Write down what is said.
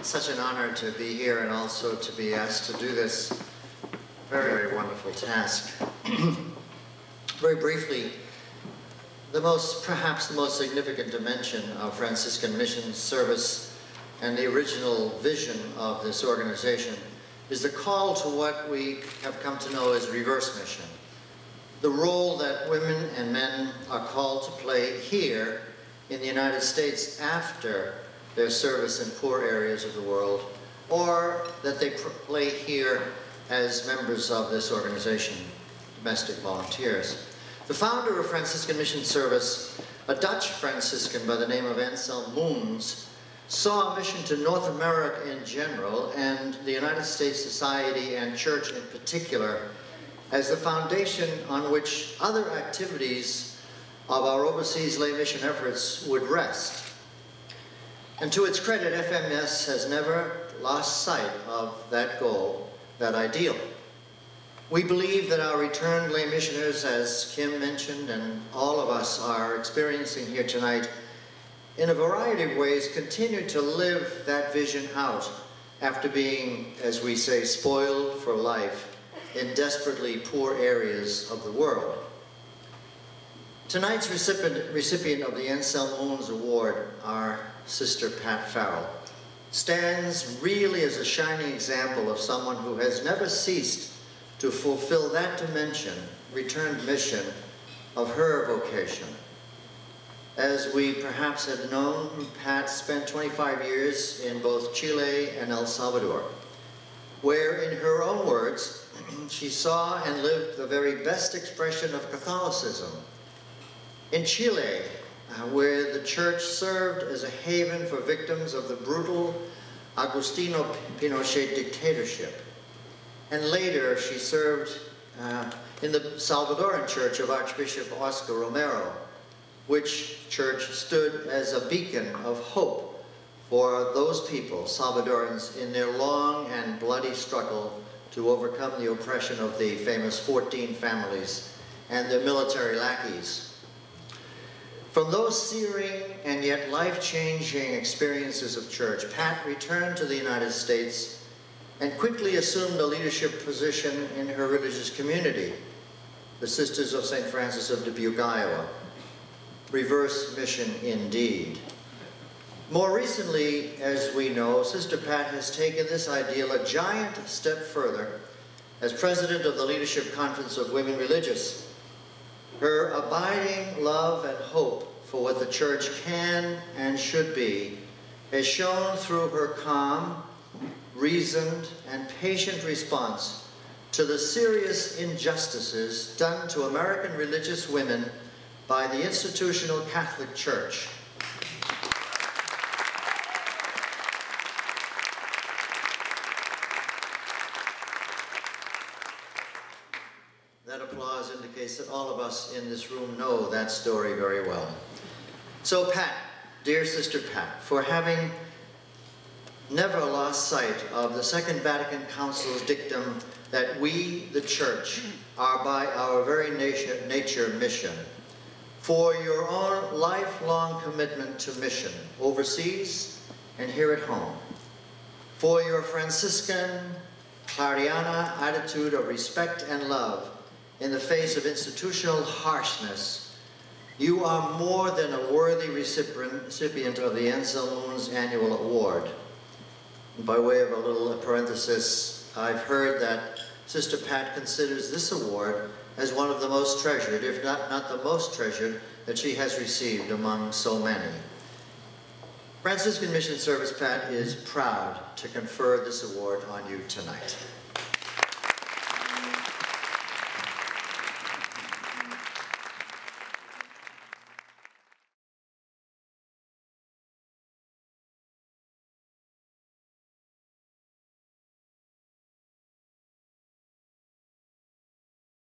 such an honor to be here and also to be asked to do this very, very wonderful task. Very briefly, perhaps the most significant dimension of Franciscan Mission Service and the original vision of this organization is the call to what we have come to know as reverse mission. The role that women and men are called to play here in the United States after their service in poor areas of the world, or that they play here as members of this organization, domestic volunteers. The founder of Franciscan Mission Service, a Dutch Franciscan by the name of Anslem Moons, saw a mission to North America in general and the United States society and church in particular as the foundation on which other activities of our overseas lay mission efforts would rest. And to its credit, FMS has never lost sight of that goal, that ideal. We believe that our returned lay missioners, as Kim mentioned, and all of us are experiencing here tonight, in a variety of ways continue to live that vision out after being, as we say, spoiled for life in desperately poor areas of the world. Tonight's recipient of the Anselm Moons Award, our Sister Pat Farrell, stands really as a shining example of someone who has never ceased to fulfill that dimension, returned mission, of her vocation. As we perhaps have known, Pat spent 25 years in both Chile and El Salvador, where, in her own words, she saw and lived the very best expression of Catholicism. In Chile, where the church served as a haven for victims of the brutal Agustino Pinochet dictatorship. And later, she served in the Salvadoran church of Archbishop Oscar Romero, which church stood as a beacon of hope for those people, Salvadorans, in their long and bloody struggle to overcome the oppression of the famous 14 families and their military lackeys. From those searing and yet life-changing experiences of church, Pat returned to the United States and quickly assumed a leadership position in her religious community, the Sisters of St. Francis of Dubuque, Iowa. Reverse mission indeed. More recently, as we know, Sister Pat has taken this ideal a giant step further as president of the Leadership Conference of Women Religious. Her abiding love and hope for what the church can and should be has shown through her calm, reasoned, and patient response to the serious injustices done to American religious women by the institutional Catholic Church. That applause indicates that all of us in this room know that story very well. So Pat, dear Sister Pat, for having never lost sight of the Second Vatican Council's dictum that we, the Church, are by our very nature mission, for your own lifelong commitment to mission, overseas and here at home, for your Franciscan, Clariana attitude of respect and love in the face of institutional harshness, you are more than a worthy recipient of the Anselm Moons Annual Award. By way of a little parenthesis, I've heard that Sister Pat considers this award as one of the most treasured, if not the most treasured, that she has received among so many. Franciscan Mission Service, Pat, is proud to confer this award on you tonight.